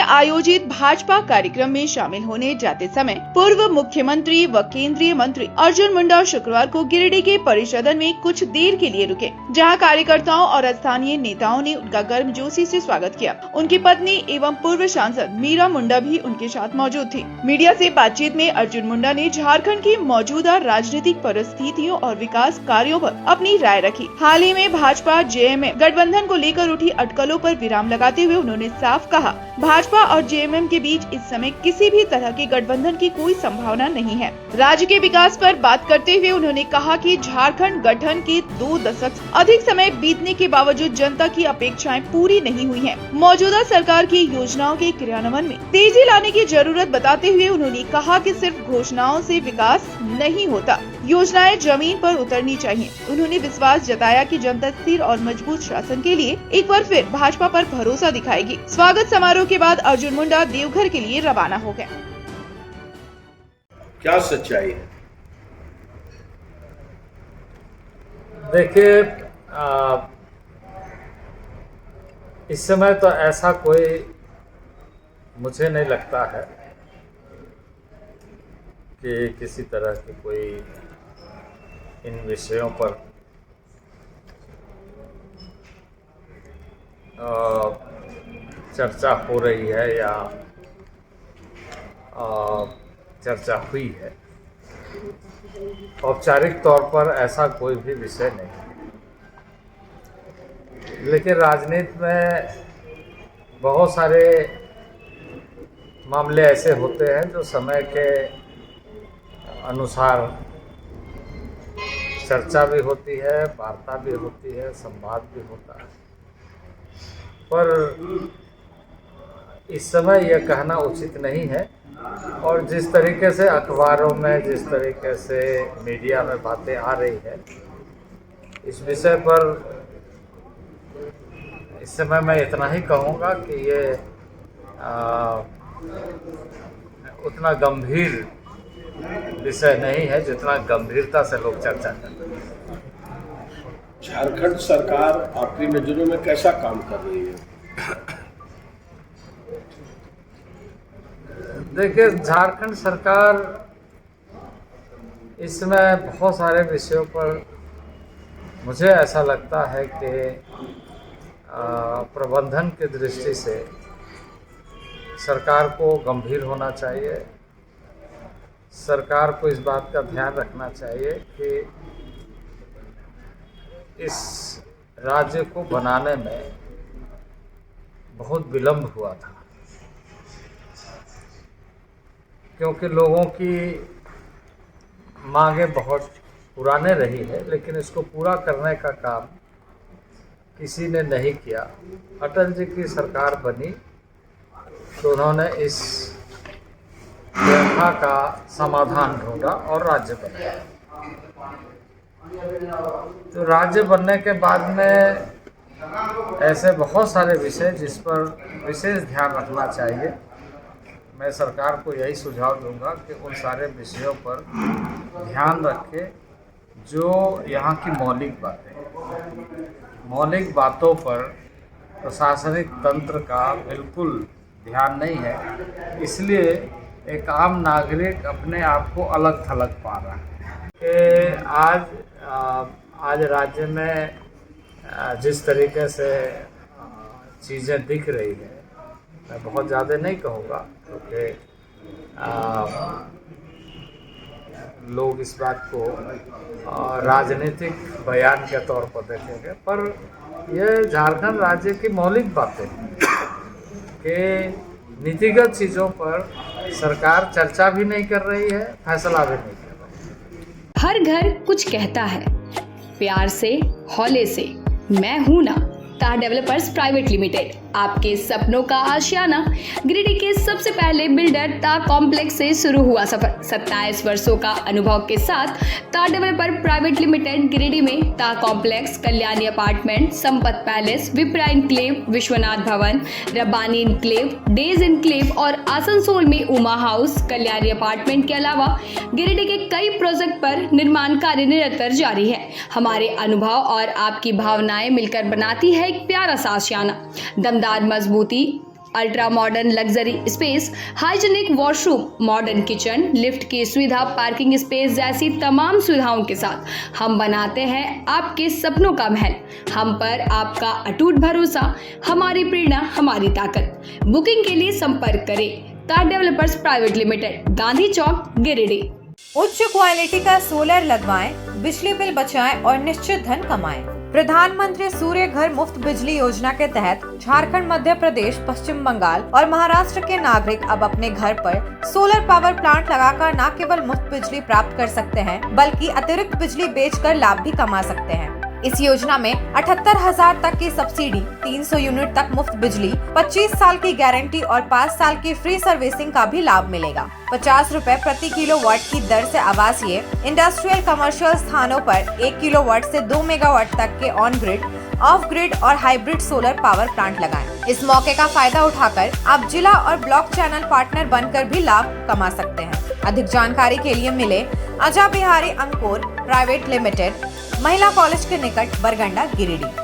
आयोजित भाजपा कार्यक्रम में शामिल होने जाते समय पूर्व मुख्यमंत्री व केंद्रीय मंत्री अर्जुन मुंडा शुक्रवार को गिरिडीह के परिसदन में कुछ देर के लिए रुके, जहां कार्यकर्ताओं और स्थानीय नेताओं ने उनका गर्मजोशी से स्वागत किया। उनकी पत्नी एवं पूर्व सांसद मीरा मुंडा भी उनके साथ मौजूद थी। मीडिया से बातचीत में अर्जुन मुंडा ने झारखंड की मौजूदा राजनीतिक परिस्थितियों और विकास कार्यों पर अपनी राय रखी। हाल ही में भाजपा जेएमएम गठबंधन को लेकर उठी अटकलों पर विराम लगाते हुए उन्होंने साफ कहा, भाजपा और जेएमएम के बीच इस समय किसी भी तरह के गठबंधन की कोई संभावना नहीं है। राज्य के विकास पर बात करते हुए उन्होंने कहा कि झारखंड गठन के 2 दशक अधिक समय बीतने के बावजूद जनता की अपेक्षाएं पूरी नहीं हुई हैं। मौजूदा सरकार की योजनाओं के क्रियान्वयन में तेजी लाने की जरूरत बताते हुए उन्होंने कहा कि सिर्फ घोषणाओं से विकास नहीं होता, योजनाएं जमीन पर उतरनी चाहिए। उन्होंने विश्वास जताया कि जनता स्थिर और मजबूत शासन के लिए एक बार फिर भाजपा पर भरोसा दिखाएगी। स्वागत समारोह के बाद अर्जुन मुंडा देवघर के लिए रवाना हो गए। क्या सच्चाई है? देखिए, इस समय तो ऐसा कोई मुझे नहीं लगता है कि किसी तरह की कोई इन विषयों पर चर्चा हो रही है या चर्चा हुई है। औपचारिक तौर पर ऐसा कोई भी विषय नहीं है, लेकिन राजनीति में बहुत सारे मामले ऐसे होते हैं जो समय के अनुसार चर्चा भी होती है, वार्ता भी होती है, संवाद भी होता है। पर इस समय यह कहना उचित नहीं है, और जिस तरीके से अखबारों में, जिस तरीके से मीडिया में बातें आ रही है इस विषय पर, इस समय मैं इतना ही कहूँगा कि ये उतना गंभीर विषय नहीं है जितना गंभीरता से लोग चर्चा करते हैं। झारखंड सरकार आपकी नजरों में कैसा काम कर रही है? देखिए, झारखंड सरकार इस समय बहुत सारे विषयों पर मुझे ऐसा लगता है कि प्रबंधन की दृष्टि से सरकार को गंभीर होना चाहिए। सरकार को इस बात का ध्यान रखना चाहिए कि इस राज्य को बनाने में बहुत विलम्ब हुआ था, क्योंकि लोगों की मांगें बहुत पुराने रही है, लेकिन इसको पूरा करने का काम किसी ने नहीं किया। अटल जी की सरकार बनी तो उन्होंने इस व्यथा का समाधान ढूंढा और राज्य बना। तो राज्य बनने के बाद में ऐसे बहुत सारे विषय जिस पर विशेष ध्यान रखना चाहिए। मैं सरकार को यही सुझाव दूंगा कि उन सारे विषयों पर ध्यान रखे जो यहाँ की मौलिक बातों पर प्रशासनिक तंत्र का बिल्कुल ध्यान नहीं है। इसलिए एक आम नागरिक अपने आप को अलग थलग पा रहा है कि आज राज्य में जिस तरीके से चीज़ें दिख रही है, मैं बहुत ज़्यादा नहीं कहूँगा क्योंकि लोग इस बात को राजनीतिक बयान के तौर पर देखेंगे, पर यह झारखंड राज्य की मौलिक बातें हैं कि नीतिगत चीज़ों पर सरकार चर्चा भी नहीं कर रही है, फैसला भी नहीं कर रही है। हर घर कुछ कहता है, प्यार से, हौले से, मैं हूं ना। तार डेवलपर्स प्राइवेट लिमिटेड, आपके सपनों का आशियाना। गिरिडीह के सबसे पहले बिल्डर ता कॉम्प्लेक्स से शुरू हुआ सफर। 27 वर्षों का अनुभव के साथ तार डेवलपर प्राइवेट लिमिटेड गिरिडीह में ता complex, Kalyani apartment, Sampat palace, Vipra enclave, Vishwanath Bhavan, Rabbani enclave, days enclave और आसनसोल में उमा हाउस, कल्याणी अपार्टमेंट के अलावा गिरिडीह के कई प्रोजेक्ट पर निर्माण कार्य निरंतर जारी है। हमारे अनुभव और आपकी भावनाएं मिलकर बनाती है एक प्यारा सा आशियाना। दमदार मजबूती ultra modern luxury space, hygienic washroom, modern kitchen, lift की सुविधा, पार्किंग स्पेस जैसी तमाम सुविधाओं के साथ हम बनाते हैं आपके सपनों का महल। हम पर आपका अटूट भरोसा, हमारी प्रेरणा, हमारी ताकत। बुकिंग के लिए संपर्क करें ताज डेवलपर्स प्राइवेट लिमिटेड, गांधी चौक, गिरिडीह। उच्च क्वालिटी का सोलर लगवाएं, बिजली बिल बचाएं और निश्चित धन कमाएं। प्रधानमंत्री सूर्य घर मुफ्त बिजली योजना के तहत झारखंड, मध्य प्रदेश, पश्चिम बंगाल और महाराष्ट्र के नागरिक अब अपने घर पर सोलर पावर प्लांट लगाकर न केवल मुफ्त बिजली प्राप्त कर सकते हैं, बल्कि अतिरिक्त बिजली बेचकर लाभ भी कमा सकते हैं। इस योजना में 78,000 तक की सब्सिडी, 300 यूनिट तक मुफ्त बिजली, 25 साल की गारंटी और 5 साल की फ्री सर्विसिंग का भी लाभ मिलेगा। 50 रुपए प्रति किलोवाट की दर से आवासीय, इंडस्ट्रियल, कमर्शियल स्थानों पर 1 किलोवाट से 2 मेगावाट तक के ऑन ग्रिड, ऑफ ग्रिड और हाइब्रिड सोलर पावर प्लांट लगाएं। इस मौके का फायदा उठाकर आप जिला और ब्लॉक चैनल पार्टनर बनकर भी लाभ कमा सकते हैं। अधिक जानकारी के लिए मिले अजा बिहारी अंकुर प्राइवेट लिमिटेड, महिला कॉलेज के निकट, बरगंडा, गिरिडीह।